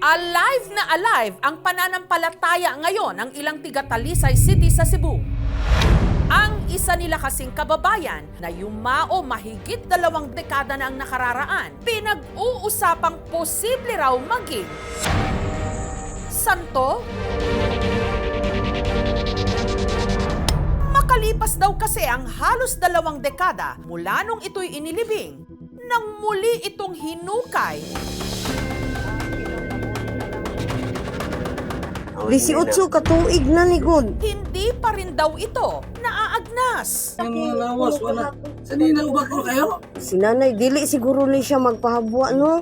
Alive na alive ang pananampalataya ngayon ng ilang tiga-Talisay City sa Cebu. Ang isa nila kasing kababayan na yumao mahigit 2 dekada na ang nakararaan, pinag-uusapang posible raw maging santo? Makalipas daw kasi ang halos 2 dekada mula nung ito'y inilibing, nang muli itong hinukay. 18 katuig na ni God. Hindi pa rin daw ito naaagnas. Ang mga lawas, wala. Saan ubak ko kayo? Si nanay, dili siguro ni siya magpahabwa, no?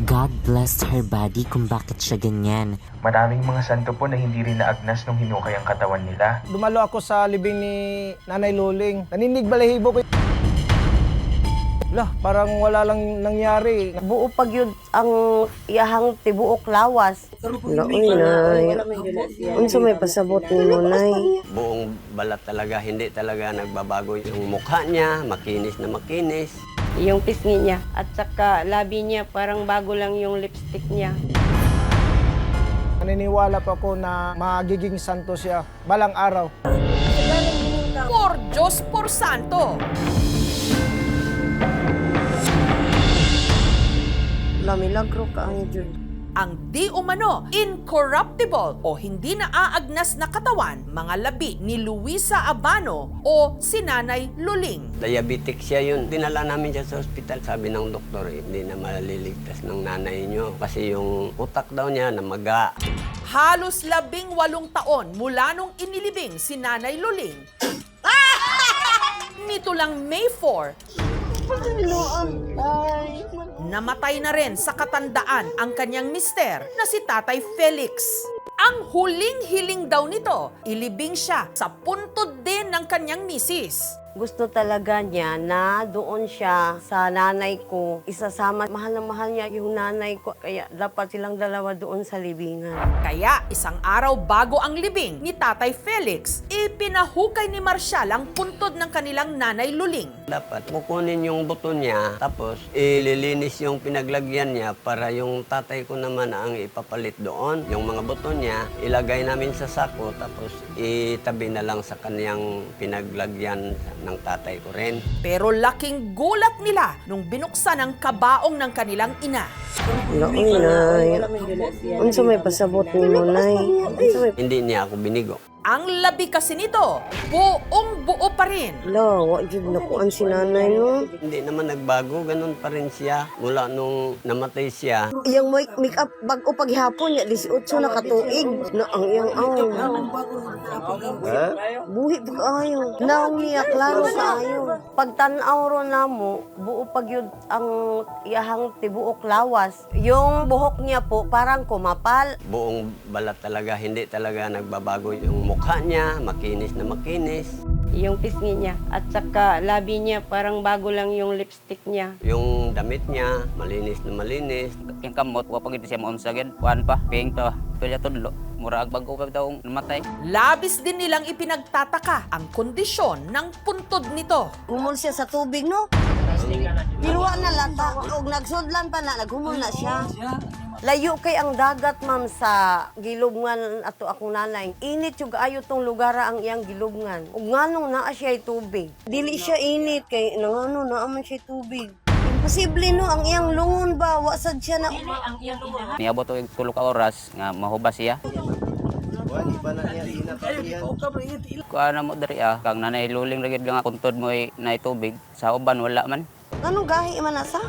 God blessed her body kung bakit siya ganyan. Maraming mga santo po na hindi rin naagnas nung hinukay ang katawan nila. Dumalo ako sa libing ni Nanay Luling. Naninig balahibo ko. Lah, parang wala lang nangyari. Buo pag yun ang iyahang tibuok lawas. Laoy, nay. Unsa may pasabot ni mo, nay? Buong balat talaga, hindi talaga nagbabago yung mukha niya, makinis na makinis. Yung pisngi niya at saka labi niya parang bago lang yung lipstick niya. Naniniwala pa ako na magiging santo siya balang araw. Por Diyos por Santo! La milagro ka ang Diyos. Ang di umano incorruptible o hindi naaagnas na katawan, mga labi ni Luisa Abano o si Nanay Luling. Diabetic siya yun. Dinala namin siya sa ospital. Sabi ng doktor, hindi na maliligtas ng nanay niyo. Kasi yung utak daw niya namaga. Halos 18 taon mula nung inilibing si Nanay Luling. Nito lang May 4, namatay na rin sa katandaan ang kanyang mister na si Tatay Felix. Ang huling hiling daw nito, ilibing siya sa puntod din ng kanyang misis. Gusto talaga niya na doon siya sa nanay ko. Isasama, mahal na mahal niya yung nanay ko. Kaya dapat silang dalawa doon sa libingan. Kaya isang araw bago ang libing ni Tatay Felix, ipinahukay ni Marcial ang puntod ng kanilang Nanay Luling. Dapat kukunin yung buto niya, tapos ililinis yung pinaglagyan niya para yung tatay ko naman ang ipapalit doon. Yung mga buto niya, ilagay namin sa sako, tapos itabi na lang sa kaniyang pinaglagyan ng tatay ko rin. Pero laking gulat nila nung binuksan ang kabaong ng kanilang ina. Laoy, nay. Unsa may pasabot ni mo, nay? Hindi niya ako binigo. Ang labi kasi nito, buong buo pa rin. La, wa jud nakuan si nanay, no? Hindi naman nagbago, ganun pa rin siya. Mula nung namatay siya, Iyang make-up bago paghapon niya, 18 na katuig. Na ang iyang buhi pa kaayo. Naong niya, klaro kaayo. Pagtanaw ro na mo, buo pag yun ang iyahang tibuok lawas. Yung buhok niya po, parang kumapal. buong balat talaga, hindi talaga nagbabago yung mukha niya, makinis na makinis. Yung pisngi niya at saka labi niya parang bago lang yung lipstick niya. Yung damit niya, malinis na malinis. Yung kamot, wapag ito siya maunsagan. Kuhan pa, ping to. Pwede tudlo. Murag bago pa daw namatay. Labis din nilang ipinagtataka ang kondisyon ng puntod nito. Humol siya sa tubig, no? Diluwa na lata. Og nagsudlan pa na, naghumol na siya. Layo kay ang dagat, ma'am, sa gilubngan ato akong nanay. Init yung ayo tong lugar ang iyang gilubngan. Ug nganong naa siya tubig. Dili siya init kay nangano naa man siya tubig. Imposible no ang iyang lungon ba wa sad siya na. Niabot og 3 ka oras nga mahubas siya. Kuha na mo dari kang Nanay Luling lagid nga puntod mo ay na tubig. Sa uban wala man. Anong gahi man asa?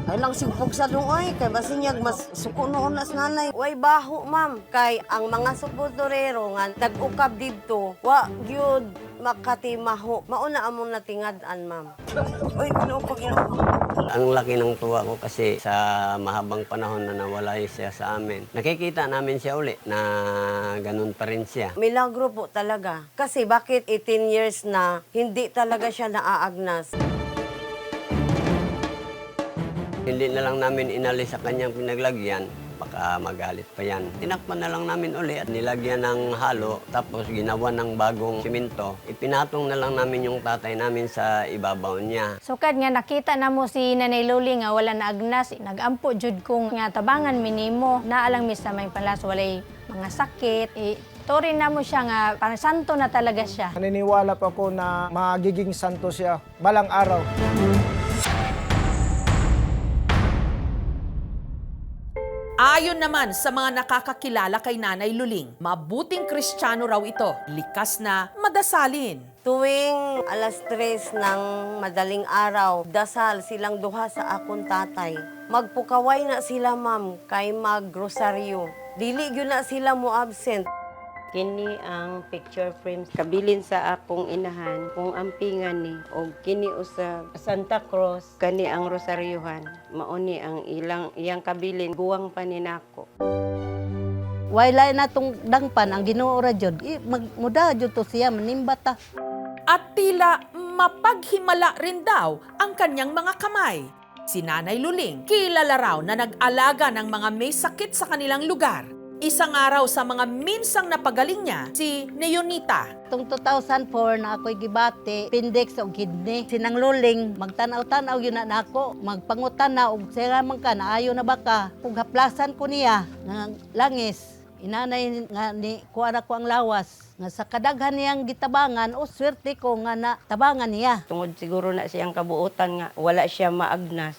Ay lang sigpog sa dungoy kay basinyag mas suko noon nas nanay. Way baho, ma'am, kay ang mga suporterero nga nag-ukab didto, wa gyud makatimaho. Mauna amon natingad-an, ma'am. Oy, kinupag yun. Ang laki ng tuwa ko kasi sa mahabang panahon na nawala siya sa amin. Nakikita namin siya uli na ganun pa rin siya. Milagro po talaga. Kasi bakit 18 years na hindi talaga siya naaagnas? Hindi na lang namin inalis sa kanyang pinaglagyan baka magalit pa yan. Tinakpan na lang namin uli at nilagyan ng halo, tapos ginawa ng bagong simento. Ipinatong na lang namin yung tatay namin sa ibabaw niya. Sukad nga nakita na mo si Nanay Luli nga wala na agnas, nagampo jud kong nga tabangan minimo, naalang mis na may palas, walay mga sakit. Turin na mo siya nga parang santo na talaga siya. Naniniwala pa ako na magiging santo siya balang araw. Ayon naman sa mga nakakakilala kay Nanay Luling, mabuting Kristiyano raw ito, likas na madasalin. Tuwing alas 3 ng madaling araw, dasal silang duha sa akong tatay. Magpukaway na sila, ma'am, kay mag-rosaryo. Dili gyud na sila mo absent. Kini ang picture frames kabilin sa akong inahan kung ampingan ni og kini usab Santa Cruz kani ang rosaryuhan mauni ang iyang kabilin guwang pa ni nako. Wala na tong dangpan ang Ginoo ra jud. Muda jud to siya manimbata. At tila mapaghimala rin daw ang kanyang mga kamay. Si Nanay Luling, kilala raw na nag-alaga ng mga may sakit sa kanilang lugar. Isang araw sa mga minsang napagaling niya, si Neonita. Tong 2004 na ako'y gibati, appendix o kidney. Sinang Luling, magtanaw-tanaw yun na nako. Magpangutan na og sira man ka, naayo na baka. Kung haplasan ko niya, ng langis. Inanay nga ni kuara ko ang lawas. Nga sa kadaghan niyang gitabangan, o swerte ko nga na tabangan niya. Tungod siguro na siyang kabuutan nga wala siya maagnas.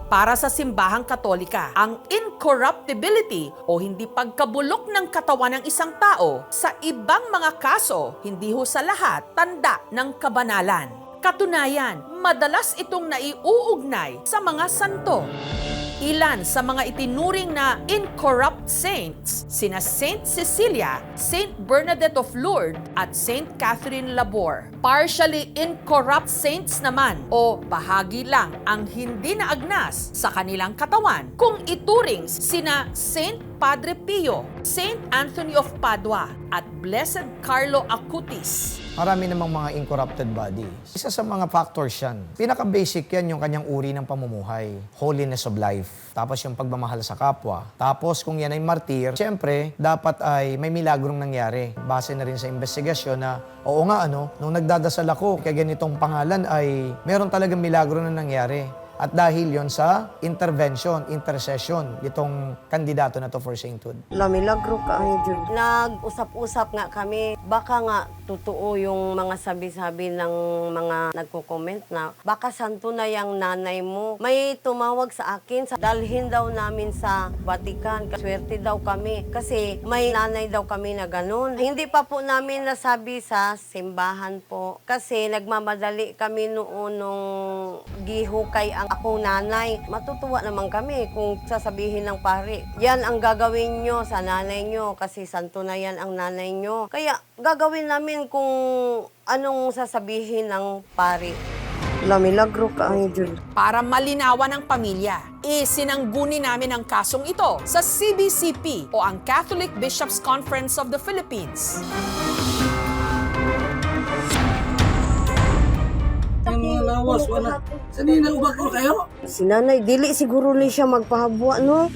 Para sa simbahang Katolika, ang incorruptibility o hindi pagkabulok ng katawan ng isang tao sa ibang mga kaso, hindi ho sa lahat, tanda ng kabanalan. Katunayan, madalas itong naiuugnay sa mga santo. Ilan sa mga itinuring na incorrupt saints, sina Saint Cecilia, Saint Bernadette of Lourdes, at Saint Catherine Labor. Partially incorrupt saints naman o bahagi lang ang hindi naagnas sa kanilang katawan kung ituring sina Saint Padre Pio, Saint Anthony of Padua, at Blessed Carlo Acutis. Marami namang mga incorrupted body. Isa sa mga factors yan. Pinaka-basic yan yung kanyang uri ng pamumuhay. Holiness of life. Tapos yung pagmamahal sa kapwa. Tapos kung yan ay martir, siyempre, dapat ay may milagrong nangyari. Base na rin sa investigasyon na, oo nga nung nagdadasal ako kay ganitong pangalan ay meron talagang milagro na nangyari. At dahil yon sa intervention, intercession, itong kandidato na to for sainthood. Milagro ka ay Diyos. Nag-usap-usap nga kami, baka nga totoo yung mga sabi-sabi ng mga nagko-comment na baka santo na yung nanay mo. May tumawag sa akin, dalhin daw namin sa Vatican. Swerte daw kami kasi may nanay daw kami na ganun. Hindi pa po namin nasabi sa simbahan po kasi nagmamadali kami noon nung gihukay ang akong nanay. Matutuwa naman kami kung sasabihin ng pari, yan ang gagawin nyo sa nanay nyo kasi santo na yan ang nanay nyo. Kaya gagawin namin kung anong sasabihin ng pari. Milagro ka ang Diyos. Para malinawan ng pamilya, isinangguni namin ang kasong ito sa CBCP o ang Catholic Bishops' Conference of the Philippines. Yung mga lawas, wala. Sanina ubak ko kayo? Si nanay, dili siguro ni siya magpahabwa, no?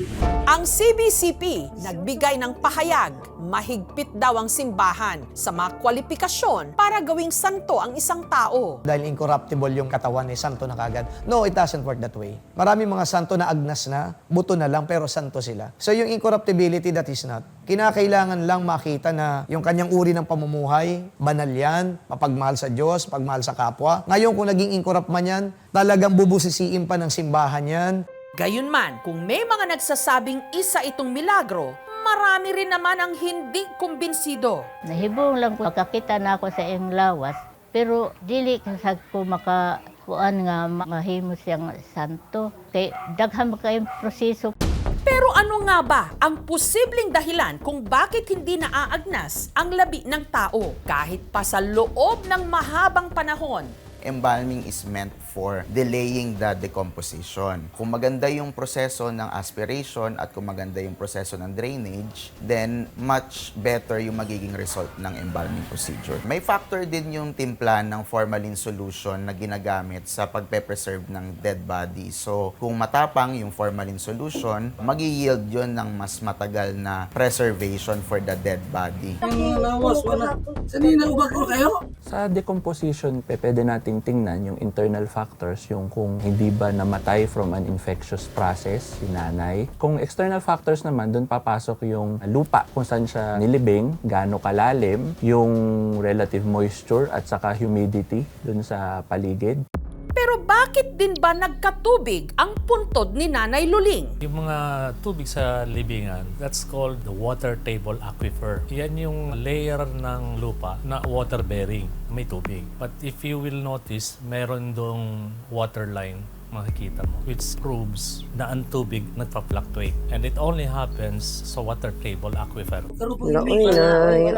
Ang CBCP nagbigay ng pahayag, mahigpit daw ang simbahan sa mga kwalifikasyon para gawing santo ang isang tao. Dahil incorruptible yung katawan ni santo na kagad. No, it doesn't work that way. Maraming mga santo na agnas na, buto na lang, pero santo sila. So yung incorruptibility, that is not. Kinakailangan lang makita na yung kanyang uri ng pamumuhay, banal yan, mapagmahal sa Diyos, pagmahal sa kapwa. Ngayon, kung naging incorrupt man yan, talagang bubusisiin pa ng simbahan yan. Gayunman, kung may mga nagsasabing isa itong milagro, marami rin naman ang hindi kumbinsido. Nahibong lang ko makakita na ako sa iyong lawas, pero dili kasag ko makakuan nga mahimo siyang santo. Kay daghan kayong proseso. Pero ano nga ba ang posibleng dahilan kung bakit hindi naaagnas ang labi ng tao kahit pa sa loob ng mahabang panahon? Embalming is meant for delaying the decomposition. Kung maganda yung proseso ng aspiration at kung maganda yung proseso ng drainage, then much better yung magiging result ng embalming procedure. May factor din yung timpla ng formalin solution na ginagamit sa pagpe-preserve ng dead body. So, kung matapang yung formalin solution, mag-yield yun ng mas matagal na preservation for the dead body. Yung lawas, wala. Sanina ubag ko kayo? Sa decomposition, pwede nating tingnan yung internal factors, yung kung hindi ba namatay from an infectious process si nanay. Kung external factors naman, doon papasok yung lupa, kung saan siya nilibing, gaano kalalim, yung relative moisture at saka humidity doon sa paligid. Pero bakit din ba nagkatubig ang puntod ni Nanay Luling? Yung mga tubig sa libingan, that's called the water table aquifer. Yan yung layer ng lupa na water-bearing, may tubig. But if you will notice, meron dong water line makikita mo, which proves na ang tubig nagpa-fluctuate. And it only happens sa water table aquifer. Laoy, Nay.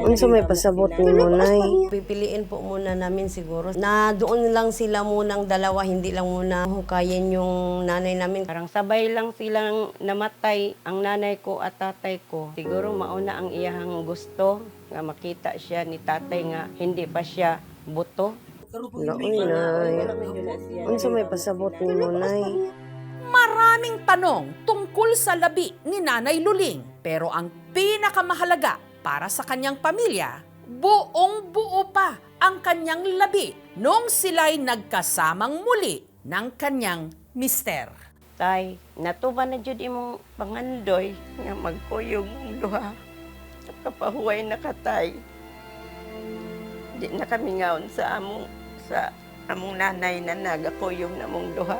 Unsa may pasabot ni mo, Nay? Pipiliin po muna namin siguro na doon lang sila munang dalawa, hindi lang muna hukayin yung nanay namin. Parang sabay lang silang namatay ang nanay ko at tatay ko. Siguro mauna ang iyahang gusto nga makita siya ni tatay nga hindi pa siya buto. Laoy, Nay. Unsa may pasabot ni mo, Nay? Maraming tanong tungkol sa labi ni Nanay Luling. Pero ang pinakamahalaga para sa kanyang pamilya, buong-buo pa ang kanyang labi nung sila'y nagkasamang muli ng kanyang mister. Tay, natuba na jud imong pangandoy nga magkuyog mong duha. Kapahuway na katay. Di na kami ngaon sa among nanay na nagakuyog na mong duha.